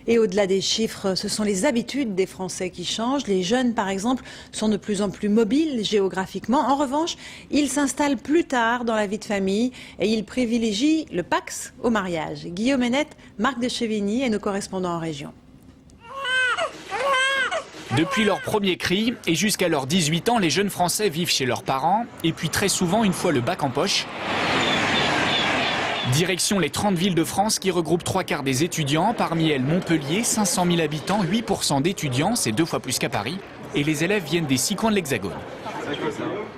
Et au-delà des chiffres, ce sont les habitudes des Français qui changent. Les jeunes, par exemple, sont de plus en plus mobiles géographiquement. En revanche, ils s'installent plus tard dans la vie de famille et ils privilégient le Pacs au mariage. Guillaume Hennette, Marc de Chevigny et nos correspondants en région. Depuis leur premier cri et jusqu'à leurs 18 ans, les jeunes Français vivent chez leurs parents. Et puis très souvent, une fois le bac en poche, direction les 30 villes de France qui regroupent 3/4 des étudiants. Parmi elles, Montpellier, 500 000 habitants, 8% d'étudiants, c'est 2 fois plus qu'à Paris. Et les élèves viennent des 6 coins de l'Hexagone.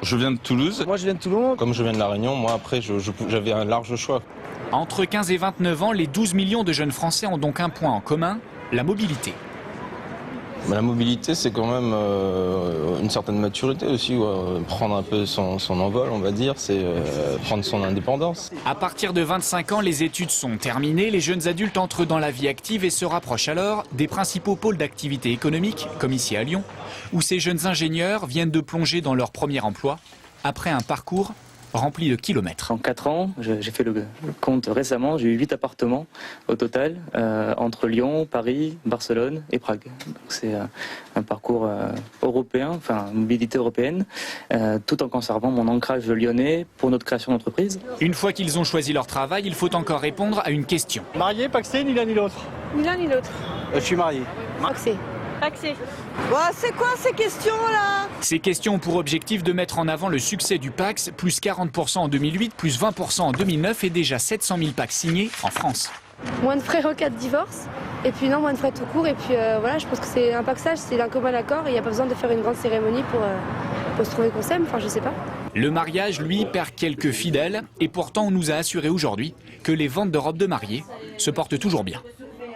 Je viens de Toulouse. Moi je viens de Toulon. Comme je viens de La Réunion, moi après j'avais un large choix. Entre 15 et 29 ans, les 12 millions de jeunes Français ont donc un point en commun, la mobilité. Mais la mobilité, c'est quand même une certaine maturité aussi. Prendre un peu son envol, on va dire, c'est prendre son indépendance. À partir de 25 ans, les études sont terminées. Les jeunes adultes entrent dans la vie active et se rapprochent alors des principaux pôles d'activité économique, comme ici à Lyon, où ces jeunes ingénieurs viennent de plonger dans leur premier emploi après un parcours rempli de kilomètres. En 4 ans, j'ai fait le compte récemment, j'ai eu 8 appartements au total, entre Lyon, Paris, Barcelone et Prague. C'est un parcours européen, enfin mobilité européenne, tout en conservant mon ancrage lyonnais pour notre création d'entreprise. Une fois qu'ils ont choisi leur travail, il faut encore répondre à une question. Marié, pacsé, ni l'un ni l'autre. Ni l'un ni l'autre. Je suis marié. Pacsé. Pacsé. C'est quoi ces questions-là? Ces questions ont pour objectif de mettre en avant le succès du Pacs, plus 40% en 2008, plus 20% en 2009 et déjà 700 000 Pacs signés en France. Moins de frais en cas de divorce. Et puis non, moins de frais tout court. Et puis voilà, je pense que c'est un pacsage, c'est un commun accord. Il n'y a pas besoin de faire une grande cérémonie pour se trouver qu'on s'aime. Enfin, je sais pas. Le mariage, lui, perd quelques fidèles. Et pourtant, on nous a assuré aujourd'hui que les ventes de robes de mariée se portent toujours bien.